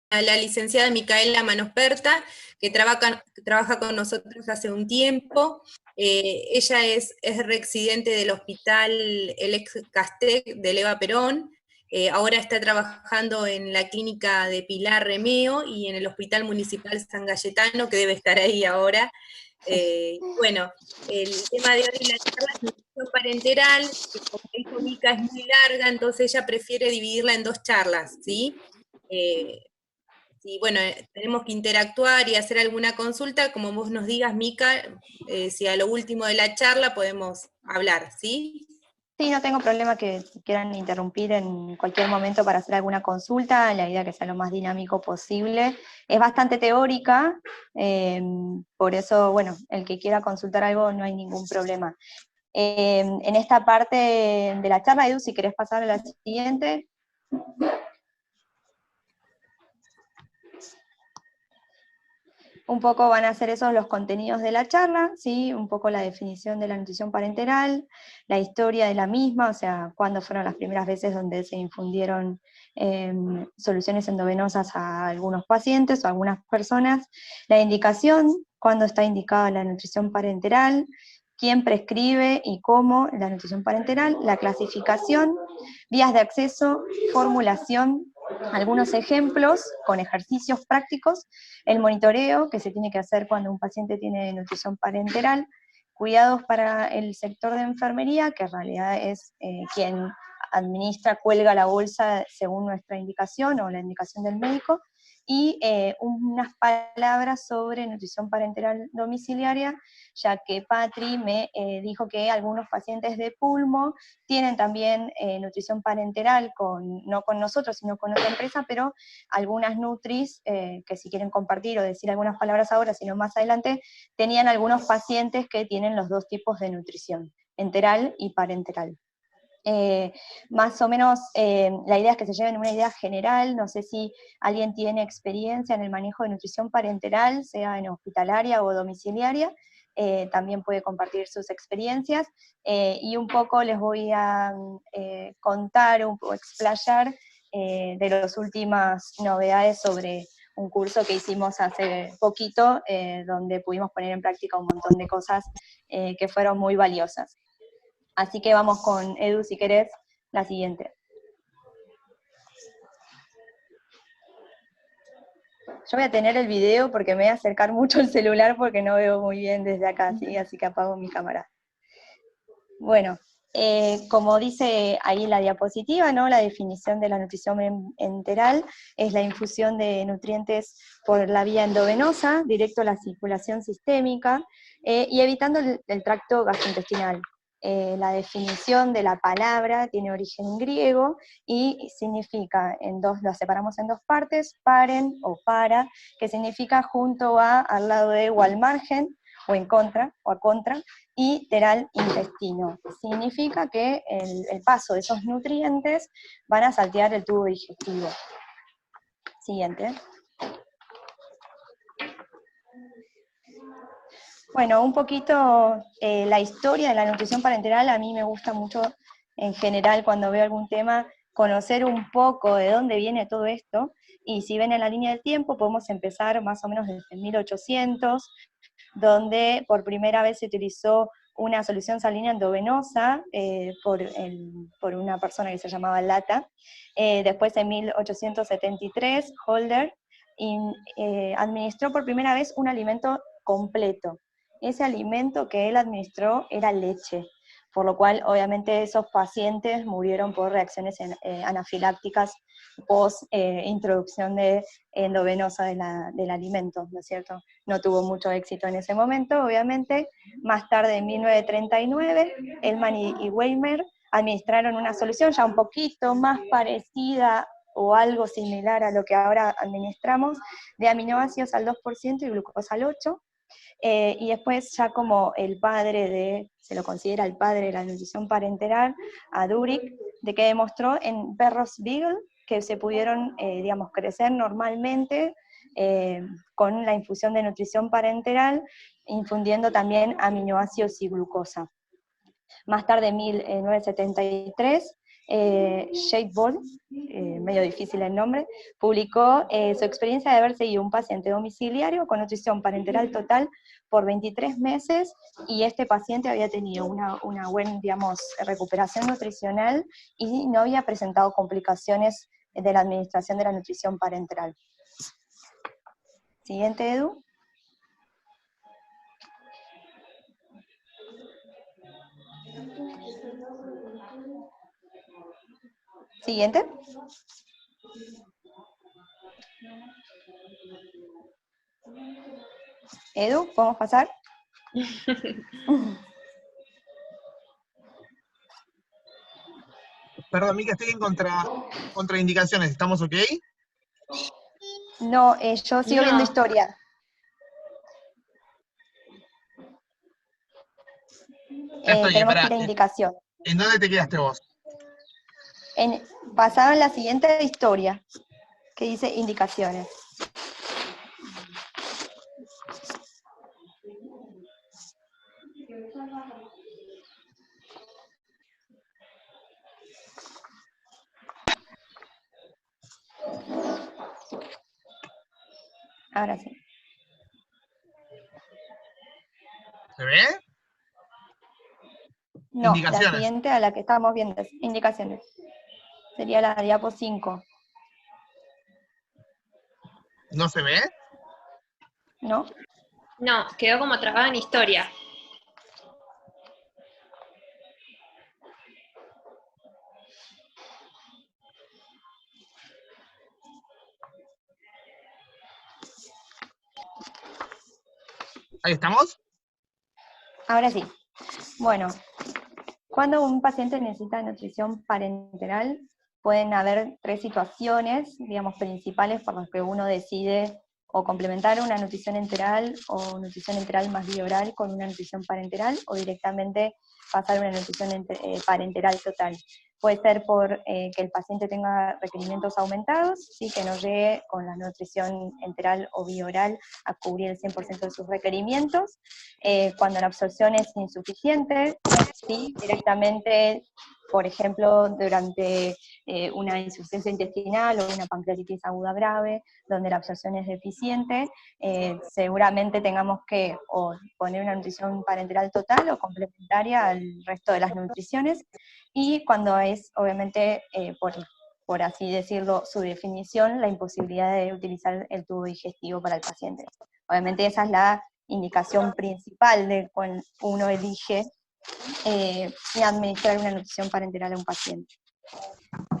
la licenciada Micaela Manosperta, que trabaja con nosotros hace un tiempo. Ella es reexidente del hospital, el ex Castec de Eva Perón. Ahora está trabajando en la clínica de Pilar Remeo y en el Hospital Municipal San Cayetano, que debe estar ahí ahora. Bueno, el tema de hoy, la charla es nutrición parenteral, que como dijo Mica es muy larga, entonces ella prefiere dividirla en dos charlas, ¿sí? Si, bueno, tenemos que interactuar y hacer alguna consulta, como vos nos digas, Mica, si a lo último de la charla podemos hablar, ¿sí? Sí, no tengo problema que quieran interrumpir en cualquier momento para hacer alguna consulta, la idea que sea lo más dinámico posible. Es bastante teórica, por eso, bueno, el que quiera consultar algo no hay ningún problema. En esta parte de la charla, Edu, si querés pasar a la siguiente. Un poco van a ser esos los contenidos de la charla, ¿sí? Un poco la definición de la nutrición parenteral, la historia de la misma, o sea, cuándo fueron las primeras veces donde se infundieron soluciones endovenosas a algunos pacientes o a algunas personas, la indicación, cuándo está indicada la nutrición parenteral, quién prescribe y cómo la nutrición parenteral, la clasificación, vías de acceso, formulación, algunos ejemplos con ejercicios prácticos, el monitoreo que se tiene que hacer cuando un paciente tiene nutrición parenteral, cuidados para el sector de enfermería, que en realidad es quien administra, cuelga la bolsa según nuestra indicación o la indicación del médico, y unas palabras sobre nutrición parenteral domiciliaria, ya que Patri me dijo que algunos pacientes de pulmo tienen también nutrición parenteral, no con nosotros, sino con otra empresa, pero algunas nutris, que si quieren compartir o decir algunas palabras ahora, sino más adelante, tenían algunos pacientes que tienen los dos tipos de nutrición, enteral y parenteral. Más o menos la idea es que se lleven una idea general, no sé si alguien tiene experiencia en el manejo de nutrición parenteral, sea en hospitalaria o domiciliaria, también puede compartir sus experiencias, y un poco les voy a contar, o explayar de las últimas novedades sobre un curso que hicimos hace poquito, donde pudimos poner en práctica un montón de cosas que fueron muy valiosas. Así que vamos con Edu, si querés, la siguiente. Yo voy a tener el video porque me voy a acercar mucho el celular porque no veo muy bien desde acá, ¿sí? Así que apago mi cámara. Bueno, como dice ahí la diapositiva, ¿no? La definición de la nutrición enteral es la infusión de nutrientes por la vía endovenosa, directo a la circulación sistémica, y evitando el tracto gastrointestinal. La definición de la palabra tiene origen griego y significa, lo separamos en dos partes, paren o para, que significa junto a, al lado de o al margen, o en contra, o a contra, y teral intestino. Significa que el paso de esos nutrientes van a saltear el tubo digestivo. Siguiente. Bueno, un poquito la historia de la nutrición parenteral, a mí me gusta mucho en general cuando veo algún tema, conocer un poco de dónde viene todo esto, y si ven en la línea del tiempo podemos empezar más o menos desde 1800, donde por primera vez se utilizó una solución salina endovenosa por una persona que se llamaba Lata. Después en 1873, Holder administró por primera vez un alimento completo. Ese alimento que él administró era leche, por lo cual obviamente esos pacientes murieron por reacciones anafilácticas post introducción endovenosa del alimento, ¿no es cierto? No tuvo mucho éxito en ese momento, obviamente. Más tarde, en 1939, Hellman y Weimer administraron una solución ya un poquito más parecida o algo similar a lo que ahora administramos, de aminoácidos al 2% y glucosa al 8%, y después ya como se lo considera el padre de la nutrición parenteral, a Durick, de que demostró en perros Beagle que se pudieron, crecer normalmente con la infusión de nutrición parenteral, infundiendo también aminoácidos y glucosa. Más tarde, en 1973, Jade Ball, medio difícil el nombre, publicó su experiencia de haber seguido un paciente domiciliario con nutrición parenteral total por 23 meses, y este paciente había tenido una buena, digamos, recuperación nutricional y no había presentado complicaciones de la administración de la nutrición parenteral. Siguiente, Edu. Siguiente. Edu, ¿podemos pasar? Perdón, Mica, estoy en contraindicaciones. ¿Estamos ok? No, yo sigo viendo historia. Ya estoy, Tenemos pará. que ir a indicación. ¿En dónde te quedaste vos? Pasaron la siguiente historia, que dice indicaciones. Ahora sí. ¿Se ve? No, Indicaciones. la siguiente a la que estamos viendo es indicaciones. Sería la diapo 5. ¿No se ve? ¿No? No, quedó como trabada en historia. ¿Ahí estamos? Ahora sí. Bueno, cuando un paciente necesita nutrición parenteral, pueden haber 3 situaciones, digamos, principales por las que uno decide o complementar una nutrición enteral o nutrición enteral más bioral con una nutrición parenteral, o directamente pasar a una nutrición parenteral total. Puede ser por que el paciente tenga requerimientos aumentados, ¿sí? Que no llegue con la nutrición enteral o bioral a cubrir el 100% de sus requerimientos. Cuando la absorción es insuficiente, ¿sí? Directamente, por ejemplo, durante una insuficiencia intestinal o una pancreatitis aguda grave, donde la absorción es deficiente, seguramente tengamos que o poner una nutrición parenteral total o complementaria al resto de las nutriciones. Y cuando es, obviamente, por así decirlo, su definición, la imposibilidad de utilizar el tubo digestivo para el paciente. Obviamente esa es la indicación principal de cuando uno elige administrar una nutrición parenteral a un paciente.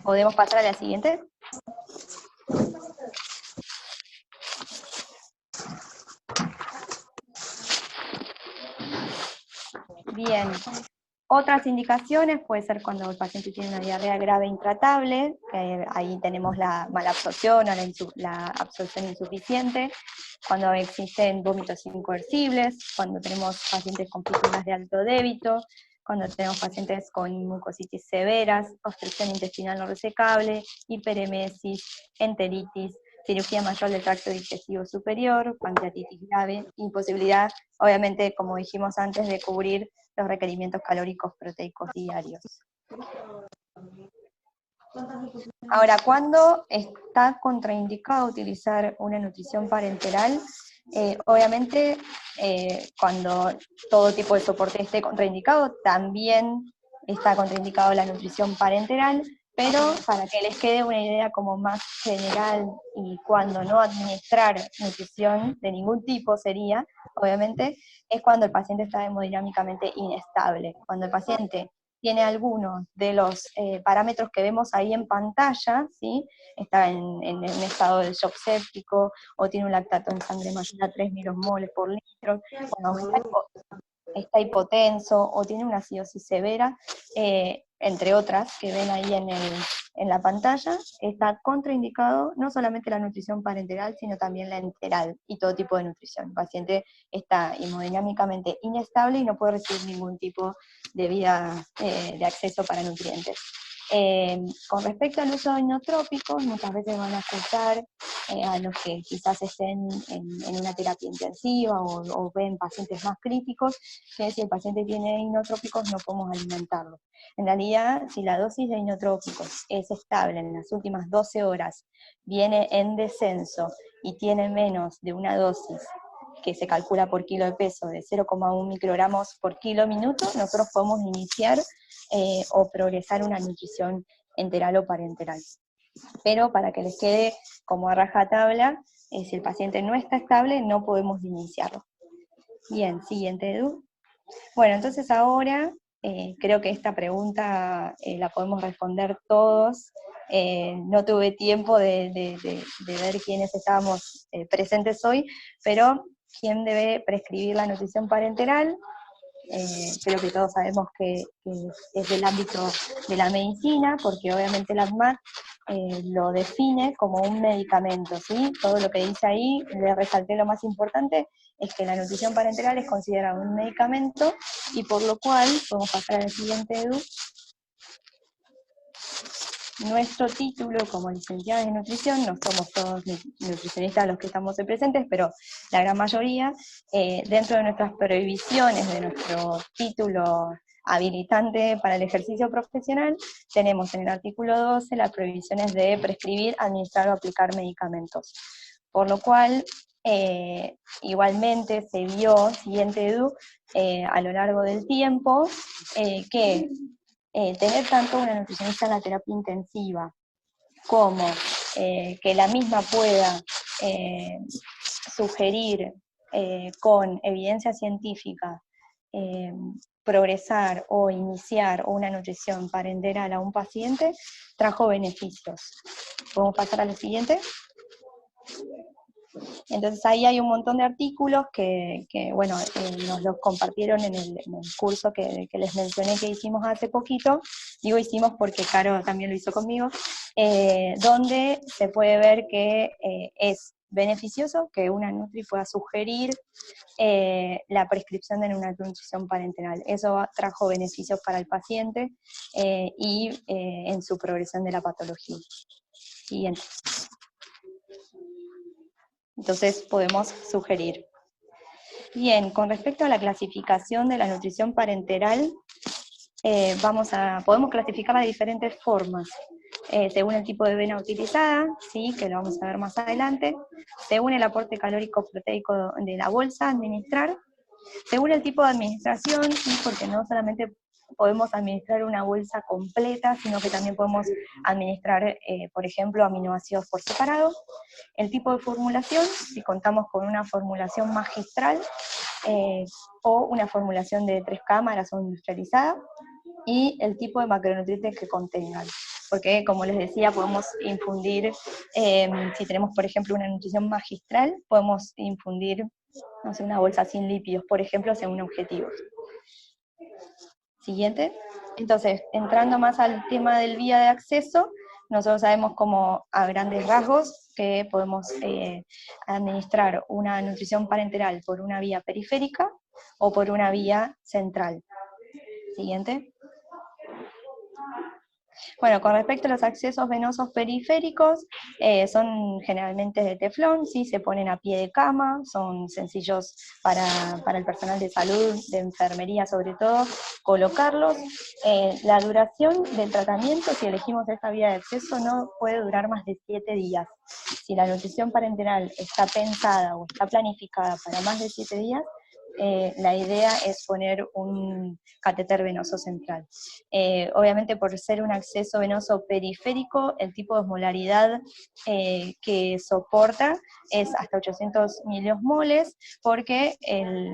¿Podemos pasar a la siguiente? Bien. Otras indicaciones puede ser cuando el paciente tiene una diarrea grave e intratable, que ahí tenemos la malabsorción o la absorción insuficiente, cuando existen vómitos incoercibles, cuando tenemos pacientes con fístulas de alto débito, cuando tenemos pacientes con mucositis severas, obstrucción intestinal no resecable, hiperemesis, enteritis, cirugía mayor del tracto digestivo superior, pancreatitis grave, imposibilidad, obviamente, como dijimos antes, de cubrir los requerimientos calóricos proteicos diarios. Ahora, ¿cuándo está contraindicado utilizar una nutrición parenteral? Obviamente, cuando todo tipo de soporte esté contraindicado, también está contraindicado la nutrición parenteral, pero para que les quede una idea como más general y cuando no administrar nutrición de ningún tipo sería, obviamente, es cuando el paciente está hemodinámicamente inestable. Cuando el paciente tiene algunos de los parámetros que vemos ahí en pantalla, ¿sí? Está en un estado de shock séptico, o tiene un lactato en sangre mayor a 3 milimoles por litro, cuando está hipotenso, o tiene una acidosis severa, entre otras que ven ahí en la pantalla, está contraindicado no solamente la nutrición parenteral, sino también la enteral y todo tipo de nutrición. El paciente está hemodinámicamente inestable y no puede recibir ningún tipo de vía de acceso para nutrientes. Con respecto al uso de inotrópicos, muchas veces van a escuchar a los que quizás estén en una terapia intensiva o ven pacientes más críticos, que si el paciente tiene inotrópicos no podemos alimentarlo. En realidad, si la dosis de inotrópicos es estable en las últimas 12 horas, viene en descenso y tiene menos de una dosis que se calcula por kilo de peso de 0,1 microgramos por kilo minuto, nosotros podemos iniciar o progresar una nutrición enteral o parenteral. Pero para que les quede como a rajatabla, si el paciente no está estable, no podemos iniciarlo. Bien, siguiente, Edu. Bueno, entonces ahora creo que esta pregunta la podemos responder todos. No tuve tiempo de ver quiénes estábamos presentes hoy, pero ¿quién debe prescribir la nutrición parenteral? Creo que todos sabemos que es del ámbito de la medicina, porque obviamente la ANMAT lo define como un medicamento, ¿sí? Todo lo que dice ahí, le resalté lo más importante, es que la nutrición parenteral es considerada un medicamento, y por lo cual, podemos pasar al siguiente, Edu. Nuestro título como licenciadas en nutrición, no somos todos nutricionistas los que estamos presentes, pero la gran mayoría, dentro de nuestras prohibiciones, de nuestro título habilitante para el ejercicio profesional, tenemos en el artículo 12 las prohibiciones de prescribir, administrar o aplicar medicamentos. Por lo cual, igualmente se vio, siguiente Edu, a lo largo del tiempo, que tener tanto una nutricionista en la terapia intensiva como que la misma pueda sugerir con evidencia científica progresar o iniciar una nutrición parenteral a un paciente, trajo beneficios. ¿Podemos pasar a la siguiente? Entonces ahí hay un montón de artículos que bueno, nos los compartieron en el curso que les mencioné que hicimos hace poquito, digo hicimos porque Caro también lo hizo conmigo, donde se puede ver que es beneficioso que una Nutri pueda sugerir la prescripción de una nutrición parenteral. Eso trajo beneficios para el paciente y en su progresión de la patología. Siguiente. Entonces podemos sugerir. Bien, con respecto a la clasificación de la nutrición parenteral, podemos clasificarla de diferentes formas, según el tipo de vena utilizada, ¿sí? Que lo vamos a ver más adelante, según el aporte calórico proteico de la bolsa a administrar, según el tipo de administración, ¿sí? Porque no solamente podemos administrar una bolsa completa, sino que también podemos administrar, por ejemplo, aminoácidos por separado. El tipo de formulación, si contamos con una formulación magistral o una formulación de 3 cámaras o industrializada, y el tipo de macronutrientes que contengan. Porque, como les decía, podemos infundir, si tenemos, por ejemplo, una nutrición magistral, podemos infundir, no sé, una bolsa sin lípidos, por ejemplo, según objetivos. Siguiente. Entonces, entrando más al tema del vía de acceso, nosotros sabemos como a grandes rasgos que podemos administrar una nutrición parenteral por una vía periférica o por una vía central. Siguiente. Bueno, con respecto a los accesos venosos periféricos, son generalmente de teflón, ¿sí? Se ponen a pie de cama, son sencillos para el personal de salud, de enfermería sobre todo, colocarlos. La duración del tratamiento, si elegimos esta vía de acceso, no puede durar más de 7 días. Si la nutrición parenteral está pensada o está planificada para más de 7 días, la idea es poner un catéter venoso central. Obviamente por ser un acceso venoso periférico, el tipo de osmolaridad que soporta es hasta 800 miliosmoles, porque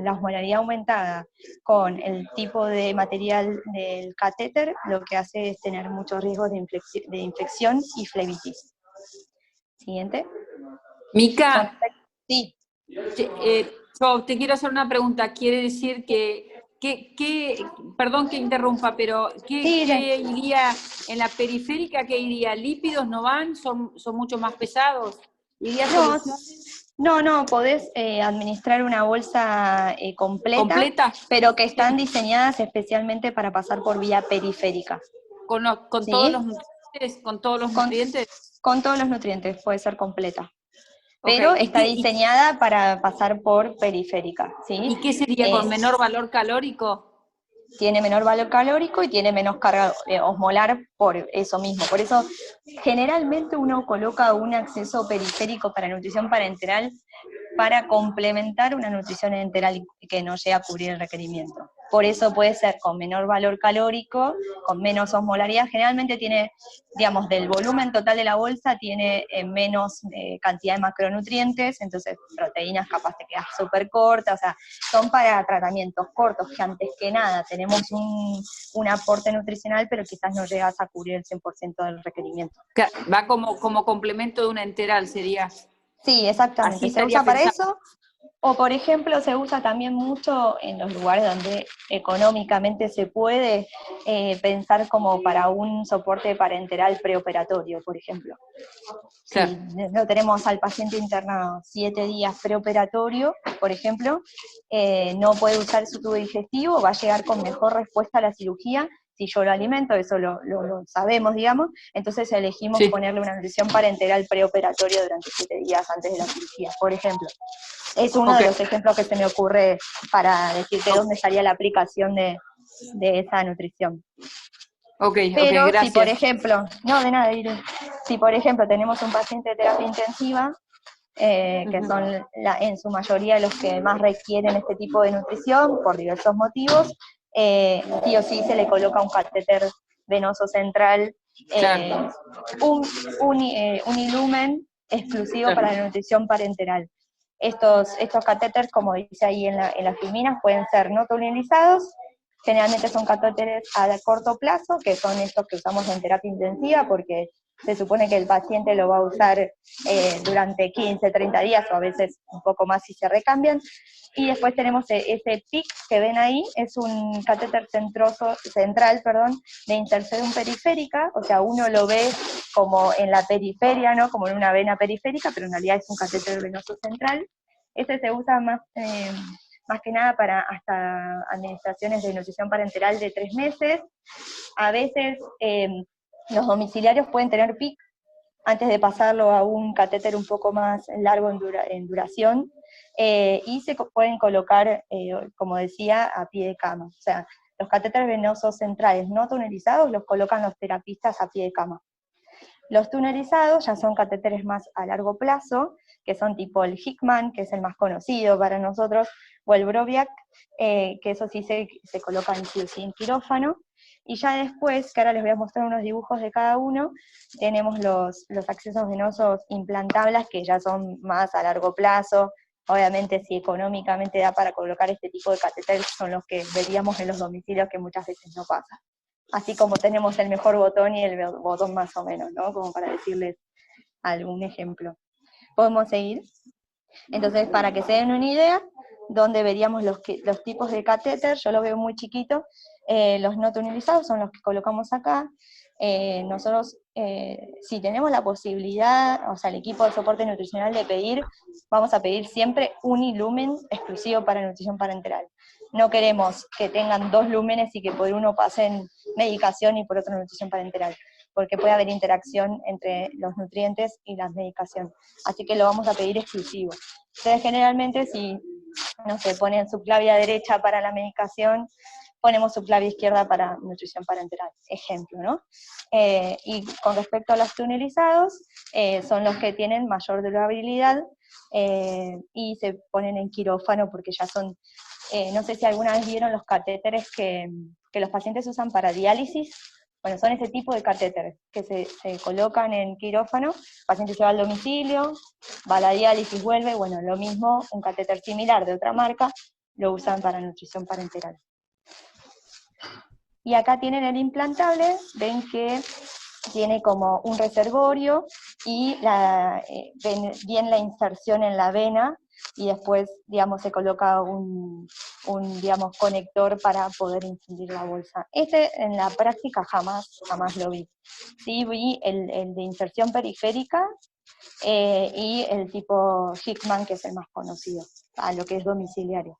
la osmolaridad aumentada con el tipo de material del catéter lo que hace es tener muchos riesgos de infección y flebitis. Siguiente. Mica, Sí. yo te quiero hacer una pregunta. Quiere decir perdón que interrumpa, pero ¿qué iría en la periférica? ¿Qué iría? ¿Lípidos no van? ¿Son mucho más pesados? ¿Iría No, podés administrar una bolsa completa, completa, pero que están diseñadas especialmente para pasar por vía periférica. con ¿Sí? todos los nutrientes, con todos los nutrientes. Con todos los nutrientes, puede ser completa. Ok, Pero ¿y está diseñada para pasar por periférica, ¿sí? ¿Y qué sería con menor valor calórico? Tiene menor valor calórico y tiene menos carga osmolar por eso mismo. Por eso, generalmente uno coloca un acceso periférico para nutrición parenteral para complementar una nutrición enteral que no llegue a cubrir el requerimiento. Por eso puede ser con menor valor calórico, con menos osmolaridad. Generalmente tiene, digamos, del volumen total de la bolsa, tiene menos cantidad de macronutrientes, entonces proteínas capaz te quedas súper corta, o sea, son para tratamientos cortos, que antes que nada tenemos un aporte nutricional, pero quizás no llegas a cubrir el 100% del requerimiento. Va como complemento de una enteral, sería. Sí, exactamente. Así Se usa para pensando. eso, o por ejemplo se usa también mucho en los lugares donde económicamente se puede pensar como para un soporte parenteral preoperatorio, por ejemplo. Claro. Si no tenemos al paciente internado 7 días preoperatorio, por ejemplo, no puede usar su tubo digestivo, va a llegar con mejor respuesta a la cirugía. Si yo lo alimento, eso lo sabemos, digamos, entonces elegimos ponerle una nutrición parenteral preoperatoria durante 7 días antes de la cirugía, por ejemplo. Es uno de los ejemplos que se me ocurre para decirte dónde estaría la aplicación de esa nutrición. Pero gracias. si por ejemplo, no, de nada, Irene. Si por ejemplo tenemos un paciente de terapia intensiva, que son en su mayoría los que más requieren este tipo de nutrición por diversos motivos, sí o sí se le coloca un catéter venoso central, un ilumen exclusivo para la nutrición parenteral. Estos catéteres, como dice ahí en las filminas, pueden ser no tunelizados. Generalmente son catéteres a corto plazo, que son estos que usamos en terapia intensiva, porque se supone que el paciente lo va a usar durante 15, 30 días, o a veces un poco más si se recambian. Y después tenemos ese PIC que ven ahí, es un catéter central de inserción periférica, o sea, uno lo ve como en la periferia, ¿no? Como en una vena periférica, pero en realidad es un catéter venoso central. Ese se usa más que nada para hasta administraciones de nutrición parenteral de 3 meses. A veces los domiciliarios pueden tener PIC antes de pasarlo a un catéter un poco más largo en duración, y se pueden colocar, como decía, a pie de cama. O sea, los catéteres venosos centrales no tunelizados los colocan los terapistas a pie de cama. Los tunelizados ya son catéteres más a largo plazo, que son tipo el Hickman, que es el más conocido para nosotros, o el Broviac, que eso sí se colocan sí o sí en quirófano. Y ya después, que ahora les voy a mostrar unos dibujos de cada uno, tenemos los accesos venosos implantables, que ya son más a largo plazo. Obviamente, si económicamente da para colocar este tipo de catéteres, son los que veríamos en los domicilios, que muchas veces no pasa. Así como tenemos el mejor botón y el botón más o menos, ¿no? Como para decirles algún ejemplo. ¿Podemos seguir? Entonces, para que se den una idea, donde veríamos los tipos de catéter, yo lo veo muy chiquito, los no tunelizados son los que colocamos acá. Nosotros, si tenemos la posibilidad, o sea, el equipo de soporte nutricional de pedir, vamos a pedir siempre un ilumen exclusivo para nutrición parenteral. No queremos que tengan 2 lúmenes y que por uno pasen medicación y por otro nutrición parenteral, porque puede haber interacción entre los nutrientes y la medicación. Así que lo vamos a pedir exclusivo. Entonces, generalmente, si, no sé, ponen subclavia derecha para la medicación, ponemos subclavia izquierda para nutrición parenteral, ejemplo, ¿no? Y con respecto a los tunelizados, son los que tienen mayor durabilidad y se ponen en quirófano porque ya son, no sé si alguna vez vieron los catéteres que los pacientes usan para diálisis. Bueno, son ese tipo de catéteres que se colocan en quirófano, el paciente se va al domicilio, va a la diálisis, vuelve, bueno, lo mismo, un catéter similar de otra marca, lo usan para nutrición parenteral. Y acá tienen el implantable, ven que tiene como un reservorio y ven bien la inserción en la vena, y después, digamos, se coloca un digamos, conector para poder infundir la bolsa. En la práctica jamás lo vi. Sí vi el de inserción periférica y el tipo Hickman, que es el más conocido, a lo que es domiciliario.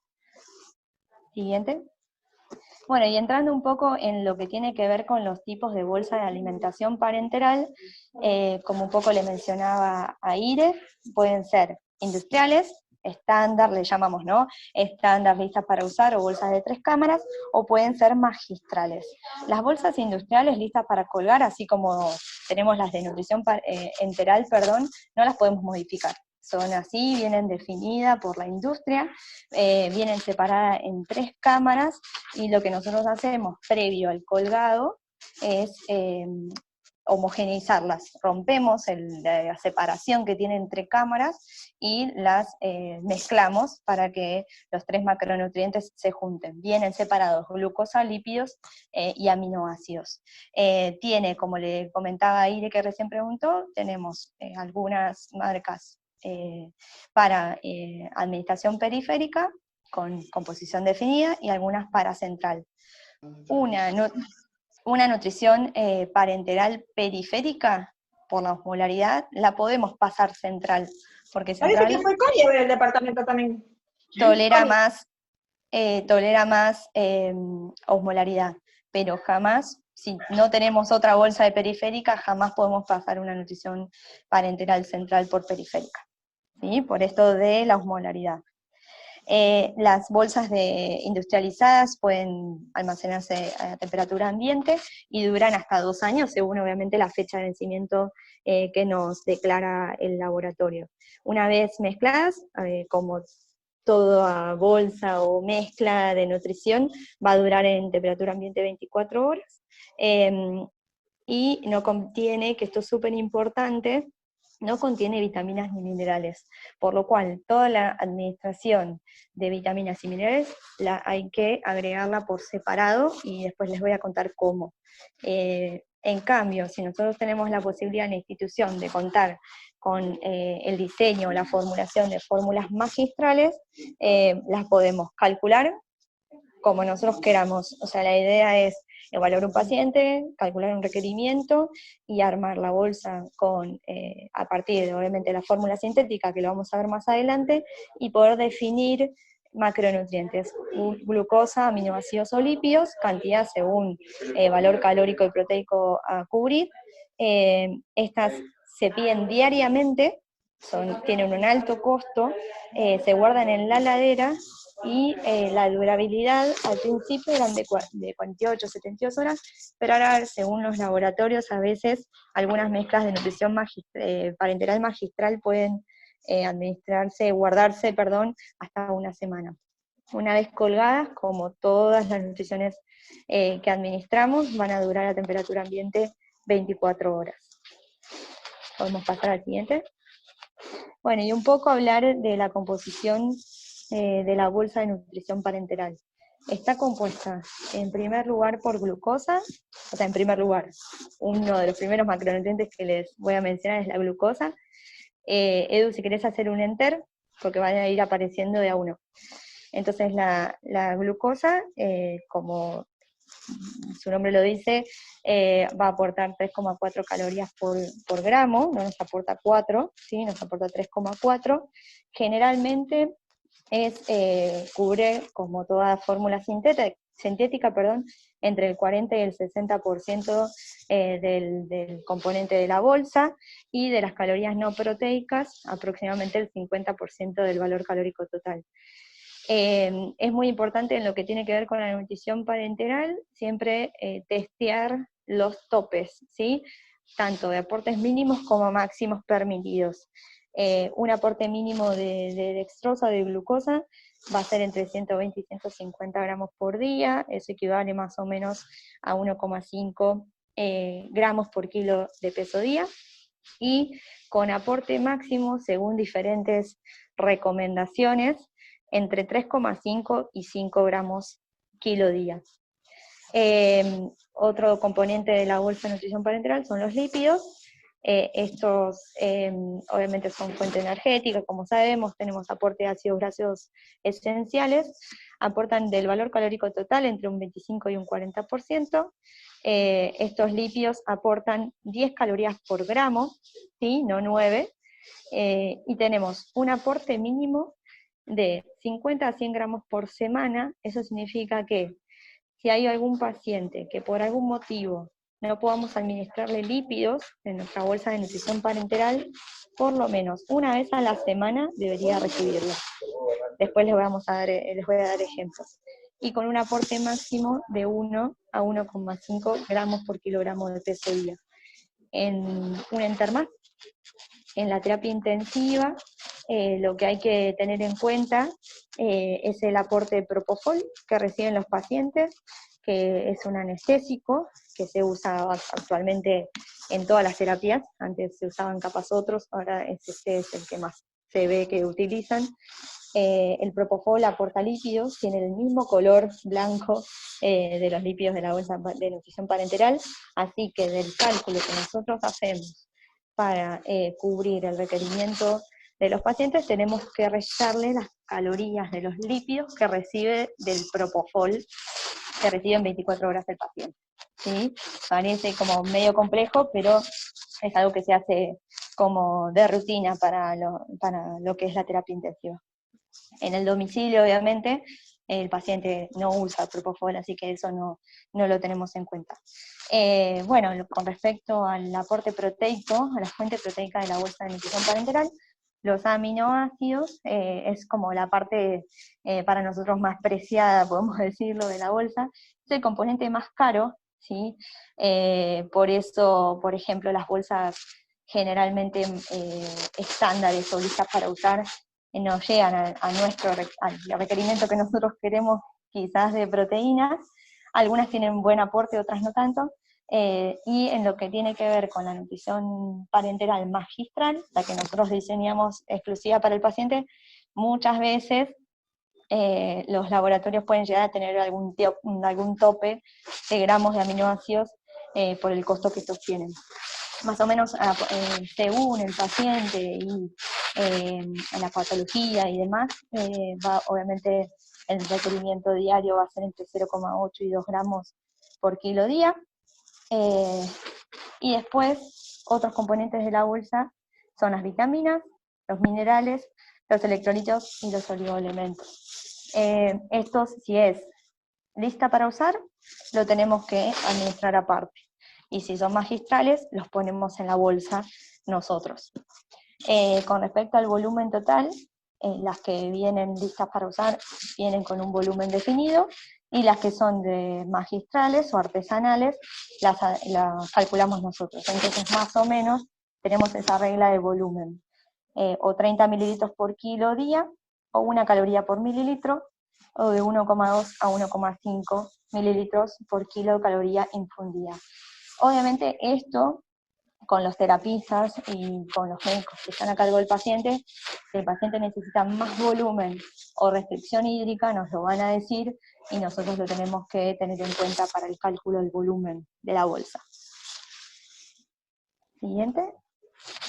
Siguiente. Bueno, y entrando un poco en lo que tiene que ver con los tipos de bolsa de alimentación parenteral, como un poco le mencionaba a Ire, pueden ser industriales, estándar, le llamamos, ¿no? Estándar, listas para usar, o bolsas de 3 cámaras, o pueden ser magistrales. Las bolsas industriales listas para colgar, así como tenemos las de nutrición enteral, perdón, no las podemos modificar. Son así, vienen definidas por la industria, vienen separadas en 3 cámaras, y lo que nosotros hacemos previo al colgado es homogeneizarlas. Rompemos la separación que tiene entre cámaras y las mezclamos para que los 3 macronutrientes se junten. Vienen separados glucosa, lípidos y aminoácidos. Tiene, como le comentaba a Ire que recién preguntó, tenemos algunas marcas para administración periférica, con composición definida, y algunas para central. Una nutrición parenteral periférica, por la osmolaridad, la podemos pasar central, porque Parece central que fue Connie a ver el departamento también. tolera más osmolaridad, pero jamás, si no tenemos otra bolsa de periférica, jamás podemos pasar una nutrición parenteral central por periférica, ¿sí? Por esto de la osmolaridad. Las bolsas industrializadas pueden almacenarse a temperatura ambiente y duran hasta 2 años, según obviamente la fecha de vencimiento que nos declara el laboratorio. Una vez mezcladas, como toda bolsa o mezcla de nutrición, va a durar en temperatura ambiente 24 horas, y no contiene, que esto es súper importante, no contiene vitaminas ni minerales, por lo cual toda la administración de vitaminas y minerales hay que agregarla por separado, y después les voy a contar cómo. En cambio, si nosotros tenemos la posibilidad en la institución de contar con el diseño o la formulación de fórmulas magistrales, las podemos calcular como nosotros queramos. O sea, la idea es evaluar un paciente, calcular un requerimiento y armar la bolsa a partir de, obviamente, la fórmula sintética, que lo vamos a ver más adelante, y poder definir macronutrientes, glucosa, aminoácidos o lípidos, cantidad según valor calórico y proteico a cubrir. Estas se piden diariamente, tienen un alto costo, se guardan en la heladera, y la durabilidad al principio eran de 48, 72 horas, pero ahora, según los laboratorios, a veces algunas mezclas de nutrición parenteral magistral pueden guardarse, hasta 1 semana. Una vez colgadas, como todas las nutriciones que administramos, van a durar a temperatura ambiente 24 horas. Podemos pasar al siguiente. Bueno, y un poco hablar de la composición de la bolsa de nutrición parenteral. Está compuesta en primer lugar por glucosa, o sea, en primer lugar, uno de los primeros macronutrientes que les voy a mencionar es la glucosa. Edu, si querés hacer un enter, porque van a ir apareciendo de a uno. Entonces la glucosa, como su nombre lo dice, va a aportar 3,4 calorías por gramo, no nos aporta 4, ¿sí? Nos aporta 3,4. Generalmente cubre, como toda fórmula sintética, entre el 40 y el 60% del componente de la bolsa, y de las calorías no proteicas, aproximadamente el 50% del valor calórico total. Es muy importante en lo que tiene que ver con la nutrición parenteral, siempre testear los topes, ¿sí? Tanto de aportes mínimos como máximos permitidos. Un aporte mínimo de dextrosa, de glucosa, va a ser entre 120 y 150 gramos por día, eso equivale más o menos a 1,5 gramos por kilo de peso día, y con aporte máximo, según diferentes recomendaciones, entre 3,5 y 5 gramos kilo día. Otro componente de la bolsa de nutrición parenteral son los lípidos. Estos obviamente son fuente energética, como sabemos, tenemos aporte de ácidos grasos esenciales, aportan del valor calórico total entre un 25 y un 40%. Estos lípidos aportan 10 calorías por gramo, ¿sí? No 9, y tenemos un aporte mínimo de 50 a 100 gramos por semana. Eso significa que si hay algún paciente que por algún motivo no podamos administrarle lípidos en nuestra bolsa de nutrición parenteral, por lo menos una vez a la semana debería recibirlo. Después les voy a dar ejemplos. Y con un aporte máximo de 1 a 1,5 gramos por kilogramo de peso día. En un enter más, en la terapia intensiva, lo que hay que tener en cuenta es el aporte de propofol que reciben los pacientes, que es un anestésico que se usa actualmente en todas las terapias. Antes se usaban capaz otros, ahora este es el que más se ve que utilizan. El propofol aporta lípidos, tiene el mismo color blanco de los lípidos de la bolsa de nutrición parenteral, así que del cálculo que nosotros hacemos para cubrir el requerimiento de los pacientes, tenemos que restarle las calorías de los lípidos que recibe del propofol, que recibe en 24 horas el paciente. ¿Sí? Parece como medio complejo, pero es algo que se hace como de rutina para lo que es la terapia intensiva. En el domicilio, obviamente, el paciente no usa propofol, así que eso no lo tenemos en cuenta. Bueno, con respecto al aporte proteico, a la fuente proteica de la bolsa de nutrición parenteral, los aminoácidos es como la parte para nosotros más preciada, podemos decirlo, de la bolsa, es el componente más caro, ¿sí? Por eso, por ejemplo, las bolsas generalmente estándares o listas para usar no llegan al requerimiento que nosotros queremos quizás de proteínas. Algunas tienen buen aporte, otras no tanto. Y en lo que tiene que ver con la nutrición parenteral magistral, la que nosotros diseñamos exclusiva para el paciente, muchas veces los laboratorios pueden llegar a tener algún tope de gramos de aminoácidos por el costo que estos tienen. Más o menos según el paciente y la patología y demás, obviamente el requerimiento diario va a ser entre 0,8 y 2 gramos por kilo día. Y después, otros componentes de la bolsa son las vitaminas, los minerales, los electrolitos y los oligoelementos. Estos, si es lista para usar, lo tenemos que administrar aparte. Y si son magistrales, los ponemos en la bolsa nosotros. Con respecto al volumen total, las que vienen listas para usar vienen con un volumen definido, y las que son de magistrales o artesanales las calculamos nosotros. Entonces, más o menos, tenemos esa regla de volumen. O 30 mililitros por kilo día, o 1 caloría por mililitro, o de 1,2 a 1,5 mililitros por kilo de caloría infundida. Obviamente esto, con los terapistas y con los médicos que están a cargo del paciente, si el paciente necesita más volumen o restricción hídrica, nos lo van a decir, y nosotros lo tenemos que tener en cuenta para el cálculo del volumen de la bolsa. Siguiente.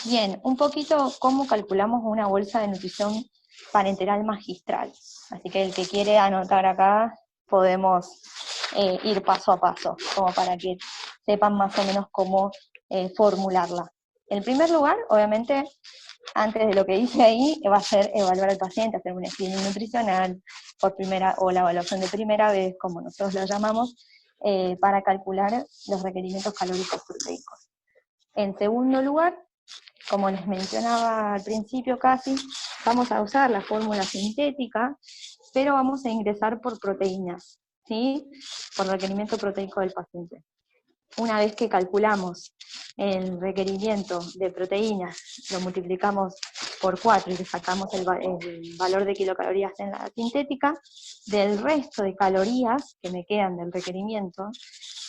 Bien, un poquito cómo calculamos una bolsa de nutrición parenteral magistral. Así que el que quiere anotar acá, podemos ir paso a paso, como para que sepan más o menos cómo formularla. En primer lugar, obviamente, antes de lo que dice ahí, va a ser evaluar al paciente, hacer un screening nutricional o la evaluación de primera vez, como nosotros lo llamamos, para calcular los requerimientos calóricos proteicos. En segundo lugar, como les mencionaba al principio casi, vamos a usar la fórmula sintética, pero vamos a ingresar por proteínas, ¿sí? Por requerimiento proteico del paciente. Una vez que calculamos el requerimiento de proteínas, lo multiplicamos por 4 y le sacamos el valor de kilocalorías en la sintética, del resto de calorías que me quedan del requerimiento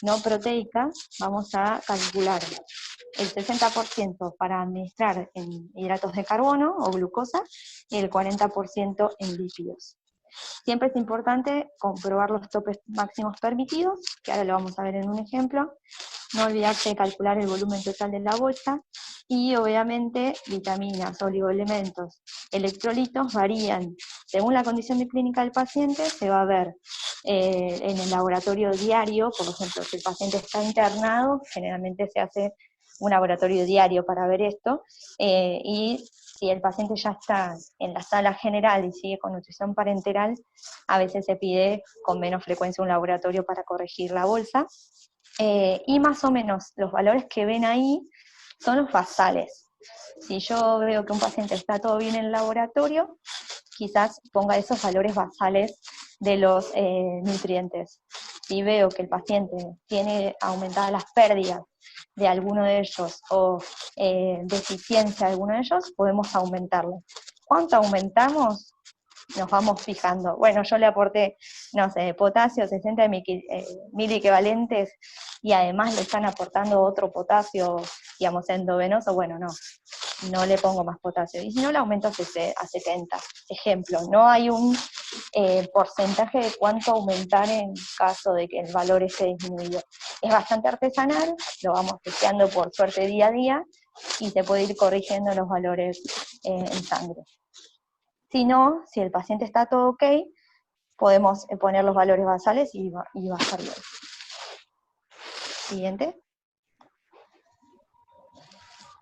no proteica, vamos a calcular el 60% para administrar en hidratos de carbono o glucosa y el 40% en lípidos. Siempre es importante comprobar los topes máximos permitidos, que ahora lo vamos a ver en un ejemplo. No olvidarse de calcular el volumen total de la bolsa, y obviamente vitaminas, oligoelementos, electrolitos varían. Según la condición de clínica del paciente, se va a ver en el laboratorio diario. Por ejemplo, si el paciente está internado, generalmente se hace un laboratorio diario para ver esto, y si el paciente ya está en la sala general y sigue con nutrición parenteral, a veces se pide con menos frecuencia un laboratorio para corregir la bolsa, y más o menos los valores que ven ahí son los basales. Si yo veo que un paciente está todo bien en el laboratorio, quizás ponga esos valores basales de los nutrientes. Si veo que el paciente tiene aumentadas las pérdidas de alguno de ellos o deficiencia de alguno de ellos, podemos aumentarlo. ¿Cuánto aumentamos? Nos vamos fijando. Bueno, yo le aporté, no sé, potasio, 60 miliequivalentes, y además le están aportando otro potasio, digamos, endovenoso, bueno, no le pongo más potasio. Y si no, le aumento a 70. Ejemplo, no hay un porcentaje de cuánto aumentar en caso de que el valor esté disminuido. Es bastante artesanal, lo vamos testeando por suerte día a día, y se puede ir corrigiendo los valores en sangre. Si no, si el paciente está todo ok, podemos poner los valores basales y va a estar bien. Siguiente.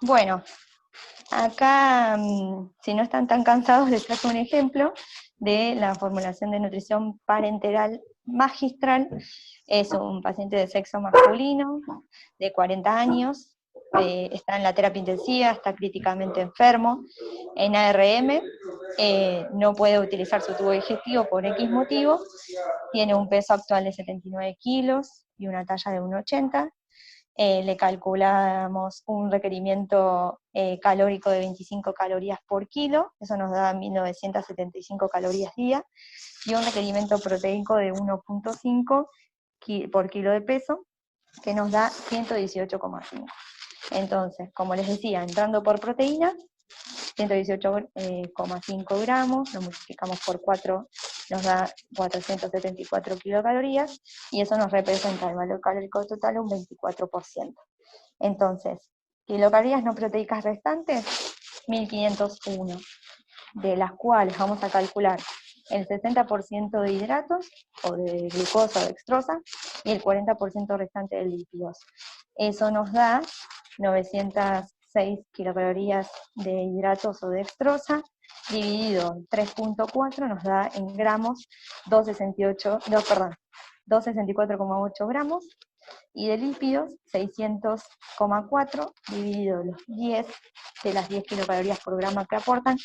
Bueno, acá, si no están tan cansados, les traigo un ejemplo de la formulación de nutrición parenteral magistral. Es un paciente de sexo masculino, de 40 años, está en la terapia intensiva, está críticamente enfermo, en ARM, no puede utilizar su tubo digestivo por X motivo, tiene un peso actual de 79 kilos y una talla de 1,80, le calculamos un requerimiento calórico de 25 calorías por kilo, eso nos da 1975 calorías día, y un requerimiento proteico de 1,5 por kilo de peso, que nos da 118,5. Entonces, como les decía, entrando por proteína, 118,5 gramos, lo multiplicamos por 4, nos da 474 kilocalorías, y eso nos representa el valor calórico total un 24%. Entonces, kilocalorías no proteicas restantes, 1501, de las cuales vamos a calcular el 60% de hidratos, o de glucosa o dextrosa, y el 40% restante de lípidos. Eso nos da 906 kilocalorías de hidratos o dextrosa, dividido en 3.4 nos da en gramos 264,8 gramos, y de lípidos 600,4 dividido los 10 de las 10 kilocalorías por gramo que aportan,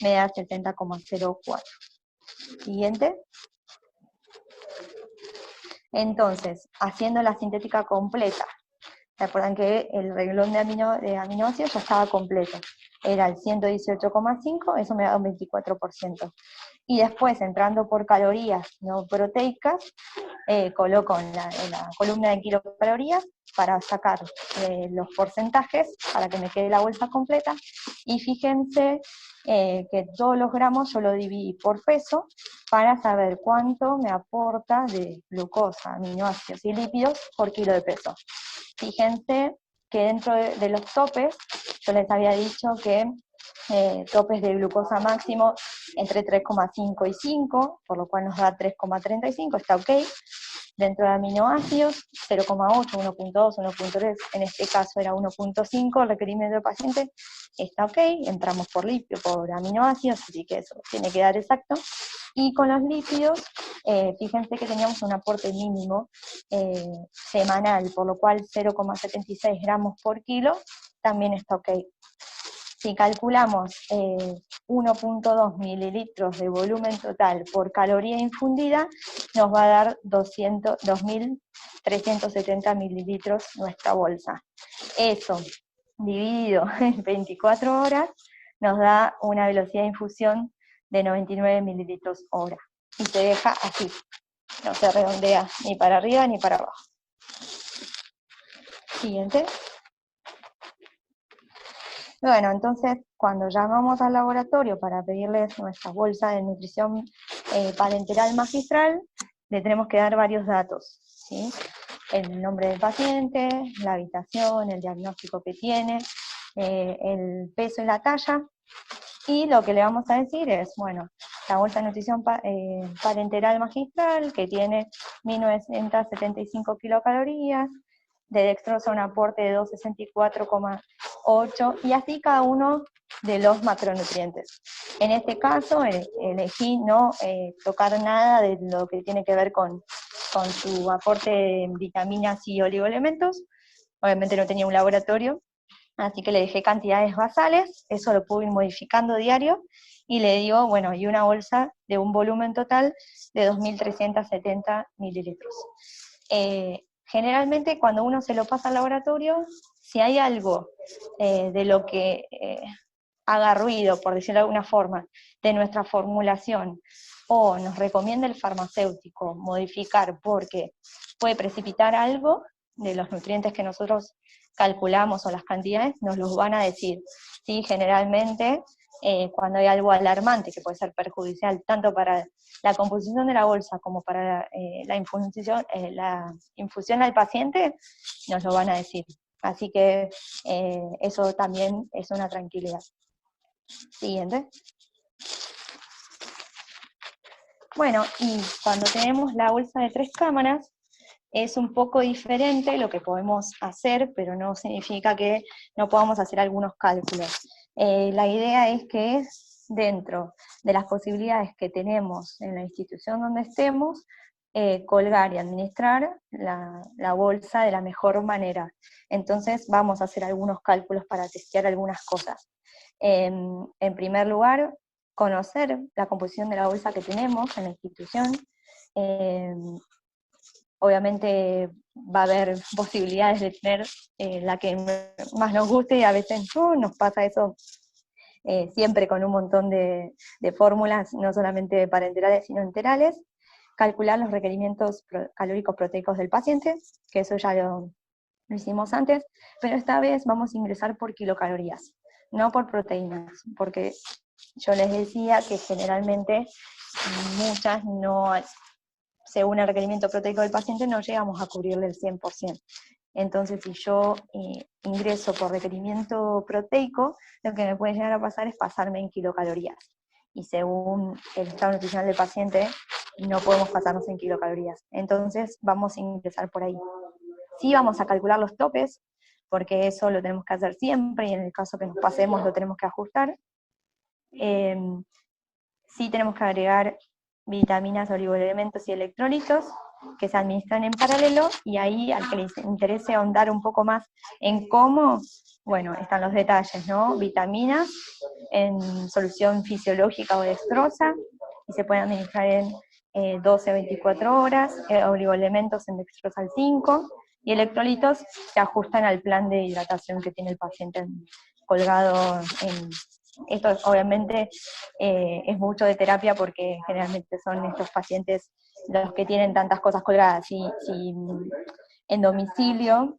me da 70,04. Siguiente. Entonces, haciendo la sintética completa, ¿se acuerdan que el renglón de aminoácidos ya estaba completo? Era el 118,5, eso me da un 24%. Y después, entrando por calorías no proteicas, coloco en la columna de kilocalorías para sacar los porcentajes, para que me quede la bolsa completa, y fíjense que todos los gramos yo lo dividí por peso, para saber cuánto me aporta de glucosa, aminoácidos y lípidos por kilo de peso. Fíjense que dentro de los topes, yo les había dicho que topes de glucosa máximo entre 3,5 y 5, por lo cual nos da 3,35, está ok. Dentro de aminoácidos, 0,8, 1,2, 1,3, en este caso era 1,5 el requerimiento del paciente, está ok, entramos por aminoácidos, así que eso tiene que dar exacto. Y con los lípidos, fíjense que teníamos un aporte mínimo semanal, por lo cual 0,76 gramos por kilo también está ok. Si calculamos 1,2 mililitros de volumen total por caloría infundida, nos va a dar 2.370 mililitros nuestra bolsa. Eso, dividido en 24 horas, nos da una velocidad de infusión de 99 mililitros hora. Y se deja así, no se redondea ni para arriba ni para abajo. Siguiente. Bueno, entonces, cuando llamamos al laboratorio para pedirles nuestra bolsa de nutrición parenteral magistral, le tenemos que dar varios datos, ¿sí? El nombre del paciente, la habitación, el diagnóstico que tiene, el peso y la talla, y lo que le vamos a decir es, bueno, la bolsa de nutrición parenteral magistral, que tiene 1975 kilocalorías, de dextrosa un aporte de 264,8, y así cada uno de los macronutrientes. En este caso elegí no tocar nada de lo que tiene que ver con su aporte de vitaminas y oligoelementos. Obviamente no tenía un laboratorio, así que le dejé cantidades basales, eso lo pude ir modificando diario, y le digo, bueno, y una bolsa de un volumen total de 2.370 mililitros. Generalmente cuando uno se lo pasa al laboratorio, si hay algo de lo que haga ruido, por decirlo de alguna forma, de nuestra formulación, o nos recomienda el farmacéutico modificar porque puede precipitar algo de los nutrientes que nosotros calculamos o las cantidades, nos los van a decir. ¿Sí? Generalmente, cuando hay algo alarmante que puede ser perjudicial tanto para la composición de la bolsa como para la infusión al paciente, nos lo van a decir. Así que eso también es una tranquilidad. Siguiente. Bueno, y cuando tenemos la bolsa de 3 cámaras, es un poco diferente lo que podemos hacer, pero no significa que no podamos hacer algunos cálculos. La idea es que dentro de las posibilidades que tenemos en la institución donde estemos, colgar y administrar la bolsa de la mejor manera. Entonces vamos a hacer algunos cálculos para testear algunas cosas. En primer lugar, conocer la composición de la bolsa que tenemos en la institución. Obviamente va a haber posibilidades de tener la que más nos guste, y a veces nos pasa eso siempre con un montón de fórmulas, no solamente parenterales sino enterales. Calcular los requerimientos calóricos proteicos del paciente, que eso ya lo hicimos antes, pero esta vez vamos a ingresar por kilocalorías, no por proteínas, porque yo les decía que generalmente muchas no, según el requerimiento proteico del paciente, no llegamos a cubrirle el 100%. Entonces, si yo ingreso por requerimiento proteico, lo que me puede llegar a pasar es pasarme en kilocalorías. Y según el estado nutricional del paciente, no podemos pasarnos en kilocalorías. Entonces, vamos a ingresar por ahí. Sí vamos a calcular los topes, porque eso lo tenemos que hacer siempre, y en el caso que nos pasemos lo tenemos que ajustar. Sí tenemos que agregar vitaminas, oligoelementos y electrolitos que se administran en paralelo, y ahí al que les interese ahondar un poco más en cómo, bueno, están los detalles, ¿no? Vitaminas en solución fisiológica o dextrosa, y se pueden administrar en 12-24 horas, oligoelementos en dextrosal 5, y electrolitos se ajustan al plan de hidratación que tiene el paciente colgado en... Esto obviamente es mucho de terapia, porque generalmente son estos pacientes los que tienen tantas cosas colgadas. Si en domicilio,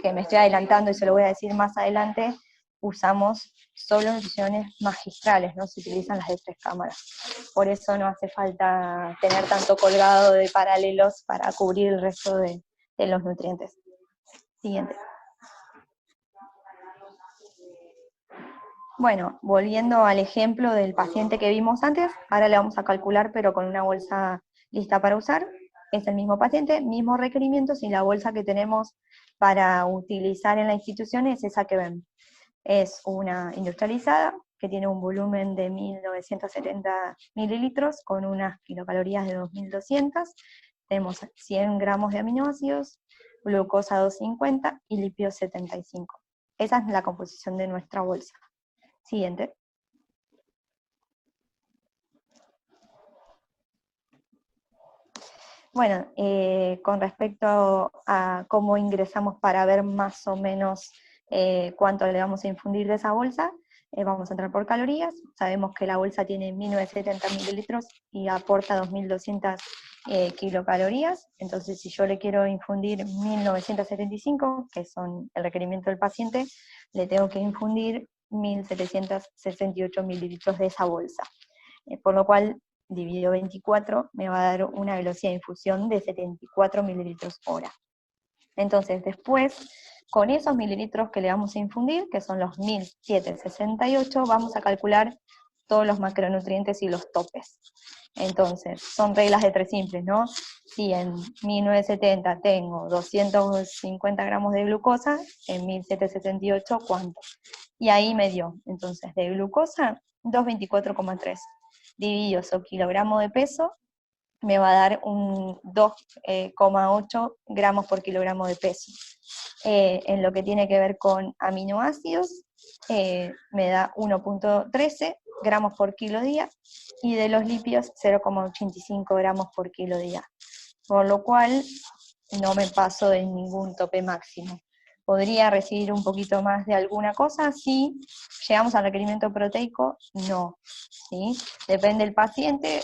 que me estoy adelantando y se lo voy a decir más adelante, usamos solo nutriciones magistrales, no se utilizan las de 3 cámaras. Por eso no hace falta tener tanto colgado de paralelos para cubrir el resto de los nutrientes. Siguiente. Bueno, volviendo al ejemplo del paciente que vimos antes, ahora le vamos a calcular, pero con una bolsa lista para usar. Es el mismo paciente, mismos requerimientos, y la bolsa que tenemos para utilizar en la institución es esa que ven. Es una industrializada, que tiene un volumen de 1.970 mililitros, con unas kilocalorías de 2.200. Tenemos 100 gramos de aminoácidos, glucosa 250 y lípidos 75. Esa es la composición de nuestra bolsa. Siguiente. Bueno, con respecto a cómo ingresamos para ver más o menos cuánto le vamos a infundir de esa bolsa, vamos a entrar por calorías. Sabemos que la bolsa tiene 1.970 mililitros y aporta 2.200 kilocalorías. Entonces, si yo le quiero infundir 1.975, que son el requerimiento del paciente, le tengo que infundir 1.768 mililitros de esa bolsa. Por lo cual, dividido 24, me va a dar una velocidad de infusión de 74 mililitros hora. Entonces, después, con esos mililitros que le vamos a infundir, que son los 1.768, vamos a calcular todos los macronutrientes y los topes. Entonces, son reglas de 3 simples, ¿no? Si en 1970 tengo 250 gramos de glucosa, en 1768, ¿cuánto? Y ahí me dio, entonces, de glucosa, 224,3. Dividido su kilogramo de peso, me va a dar un 2,8 gramos por kilogramo de peso. En lo que tiene que ver con aminoácidos, me da 1,13 gramos por kilo día, y de los lípidos 0,85 gramos por kilo día. Por lo cual, no me paso de ningún tope máximo. ¿Podría recibir un poquito más de alguna cosa? Sí. ¿Llegamos al requerimiento proteico? No. ¿Sí? Depende del paciente,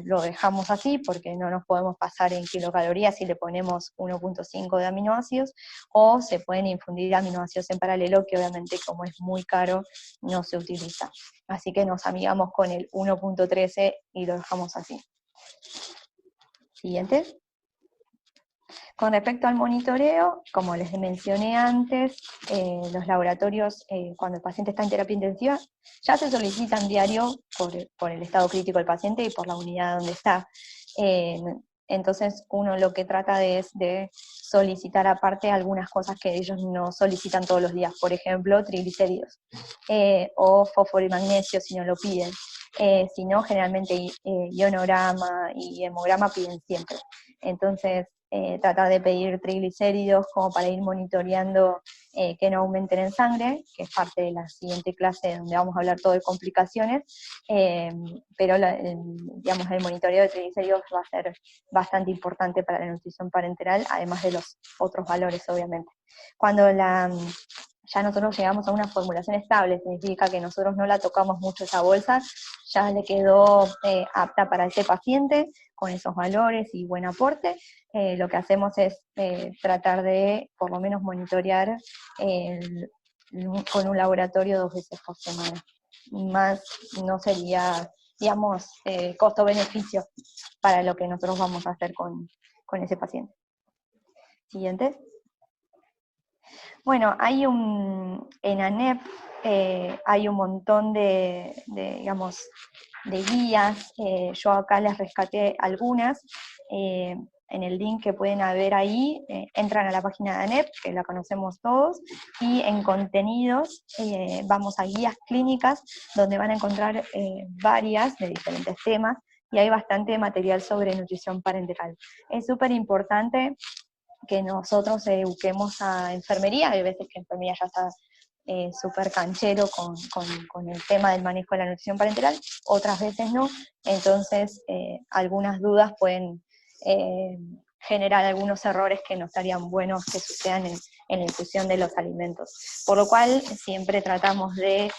lo dejamos así porque no nos podemos pasar en kilocalorías si le ponemos 1,5 de aminoácidos, o se pueden infundir aminoácidos en paralelo, que obviamente como es muy caro, no se utiliza. Así que nos amigamos con el 1,13 y lo dejamos así. Siguiente. Con respecto al monitoreo, como les mencioné antes, los laboratorios, cuando el paciente está en terapia intensiva, ya se solicitan diario por el estado crítico del paciente y por la unidad donde está. Entonces uno lo que trata es de solicitar aparte algunas cosas que ellos no solicitan todos los días, por ejemplo, triglicéridos, o fósforo y magnesio si no lo piden. Si no, generalmente ionograma y hemograma piden siempre. Entonces, tratar de pedir triglicéridos como para ir monitoreando que no aumenten en sangre, que es parte de la siguiente clase donde vamos a hablar todo de complicaciones, pero digamos, el monitoreo de triglicéridos va a ser bastante importante para la nutrición parenteral, además de los otros valores, obviamente. Cuando ya nosotros llegamos a una formulación estable, significa que nosotros no la tocamos mucho esa bolsa, ya le quedó apta para ese paciente, con esos valores y buen aporte. Lo que hacemos es tratar de, por lo menos, monitorear con un laboratorio 2 veces por semana. Más no sería, digamos, costo-beneficio para lo que nosotros vamos a hacer con ese paciente. Siguiente. Bueno, en ANEP hay un montón digamos, de guías. Yo acá les rescaté algunas. En el link que pueden ver ahí, entran a la página de ANEP, que la conocemos todos, y en contenidos vamos a guías clínicas, donde van a encontrar varias de diferentes temas, y hay bastante material sobre nutrición parenteral. Es súper importante que nosotros eduquemos a enfermería. Hay veces que enfermería ya está súper canchero con el tema del manejo de la nutrición parenteral, otras veces no, entonces algunas dudas pueden generar algunos errores que no estarían buenos que sucedan en la infusión de los alimentos. Por lo cual siempre tratamos de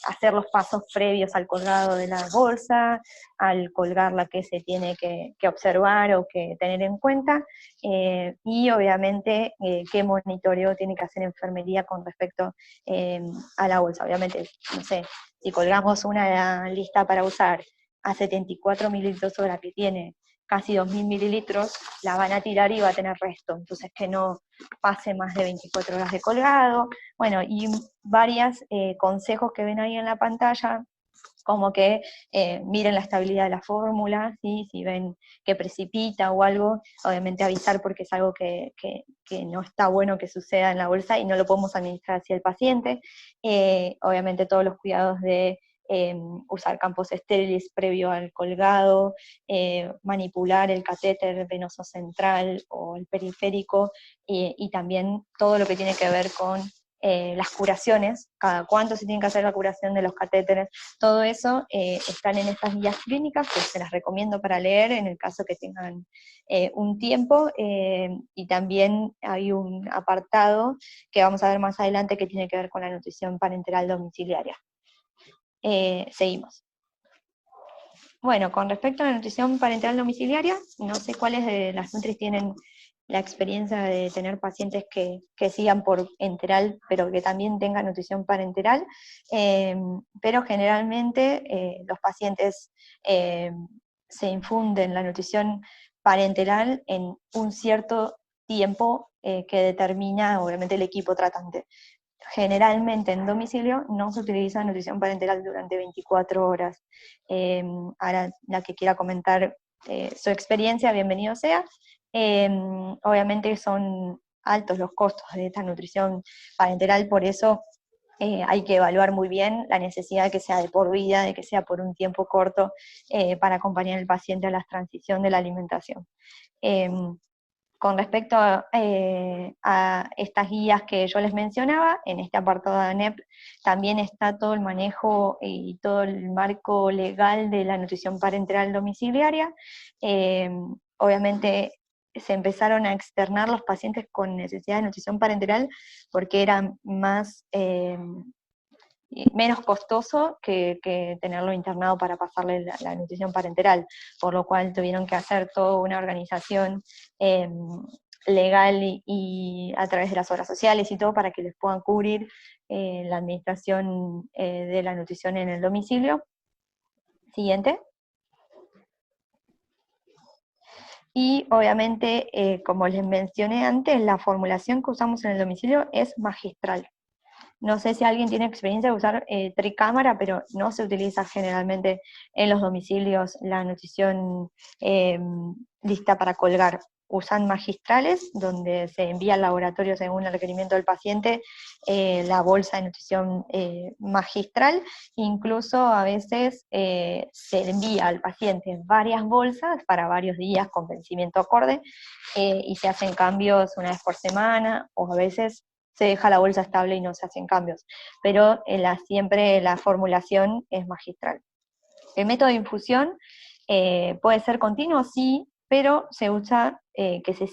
hacer los pasos previos al colgado de la bolsa, al colgar la que se tiene que observar o que tener en cuenta, y obviamente qué monitoreo tiene que hacer enfermería con respecto a la bolsa. Obviamente, no sé, si colgamos una lista para usar a 74 mililitros hora que tiene casi 2.000 mililitros, la van a tirar y va a tener resto, entonces que no pase más de 24 horas de colgado. Bueno, y varios consejos que ven ahí en la pantalla, como que miren la estabilidad de la fórmula, ¿sí? Si ven que precipita o algo, obviamente avisar, porque es algo que no está bueno que suceda en la bolsa y no lo podemos administrar hacia el paciente. Obviamente todos los cuidados de usar campos estériles previo al colgado, manipular el catéter venoso central o el periférico, y también todo lo que tiene que ver con las curaciones, cada cuánto se tiene que hacer la curación de los catéteres, todo eso están en estas guías clínicas, que se las recomiendo para leer en el caso que tengan un tiempo, y también hay un apartado que vamos a ver más adelante que tiene que ver con la nutrición parenteral domiciliaria. Seguimos. Bueno, con respecto a la nutrición parenteral domiciliaria, no sé cuáles de las nutris tienen la experiencia de tener pacientes que sigan por enteral, pero que también tengan nutrición parenteral, pero generalmente los pacientes se infunden la nutrición parenteral en un cierto tiempo que determina obviamente el equipo tratante. generalmente en domicilio no se utiliza nutrición parenteral durante 24 horas. Ahora, la que quiera comentar su experiencia, bienvenido sea. Obviamente son altos los costos de esta nutrición parenteral, por eso hay que evaluar muy bien la necesidad de que sea de por vida, de que sea por un tiempo corto, para acompañar al paciente a la transición de la alimentación. Con respecto a estas guías que yo les mencionaba, en este apartado de ANEP también está todo el manejo y todo el marco legal de la nutrición parenteral domiciliaria. Obviamente se empezaron a externar los pacientes con necesidad de nutrición parenteral porque eran menos costoso que tenerlo internado para pasarle la nutrición parenteral, por lo cual tuvieron que hacer toda una organización legal y a través de las obras sociales y todo para que les puedan cubrir la administración de la nutrición en el domicilio. Siguiente. Y obviamente, como les mencioné antes, la formulación que usamos en el domicilio es magistral. No sé si alguien tiene experiencia de usar tricámara, pero no se utiliza generalmente en los domicilios la nutrición lista para colgar. Usan magistrales, donde se envía al laboratorio según el requerimiento del paciente la bolsa de nutrición magistral. Incluso a veces se envía al paciente varias bolsas para varios días con vencimiento acorde, y se hacen cambios una vez por semana, o a veces se deja la bolsa estable y no se hacen cambios, pero siempre la formulación es magistral. El método de infusión puede ser continuo, sí, pero se usa que se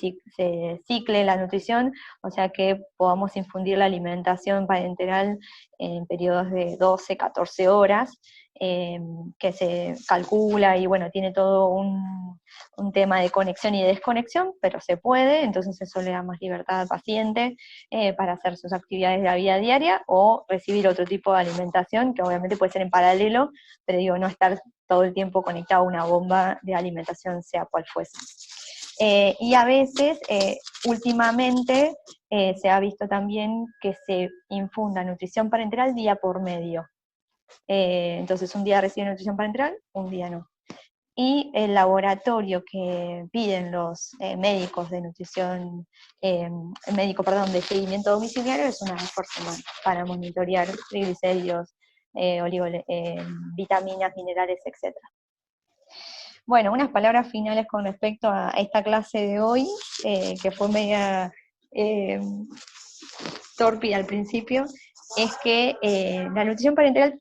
cicle la nutrición, o sea que podamos infundir la alimentación parenteral en periodos de 12, 14 horas, que se calcula y bueno, tiene todo un tema de conexión y desconexión, pero se puede, entonces eso le da más libertad al paciente para hacer sus actividades de la vida diaria o recibir otro tipo de alimentación, que obviamente puede ser en paralelo, pero digo, no estar todo el tiempo conectado a una bomba de alimentación, sea cual fuese. Y a veces, últimamente, se ha visto también que se infunda nutrición parenteral día por medio. Entonces un día recibe nutrición parenteral, un día no. Y el laboratorio que piden los médicos de nutrición, de seguimiento domiciliario es una vez por semana, para monitorear triglicéridos, vitaminas, minerales, etc. Bueno, unas palabras finales con respecto a esta clase de hoy, que fue media torpe al principio, es que la nutrición parenteral,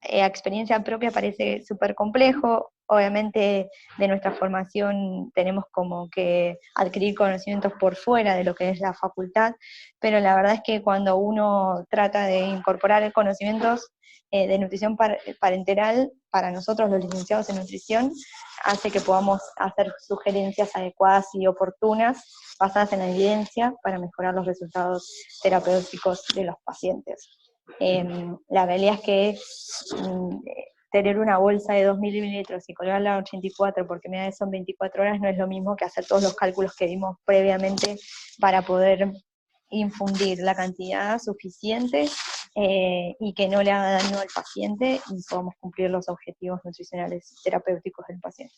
a experiencia propia, parece súper complejo. Obviamente de nuestra formación tenemos como que adquirir conocimientos por fuera de lo que es la facultad, pero la verdad es que cuando uno trata de incorporar conocimientos de nutrición parenteral, para nosotros los licenciados en nutrición, hace que podamos hacer sugerencias adecuadas y oportunas, basadas en la evidencia, para mejorar los resultados terapéuticos de los pacientes. La realidad es que tener una bolsa de 2.000 mililitros y colgarla a 84 porque me da son 24 horas no es lo mismo que hacer todos los cálculos que vimos previamente para poder infundir la cantidad suficiente y que no le haga daño al paciente y podamos cumplir los objetivos nutricionales terapéuticos del paciente.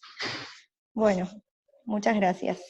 Bueno, muchas gracias.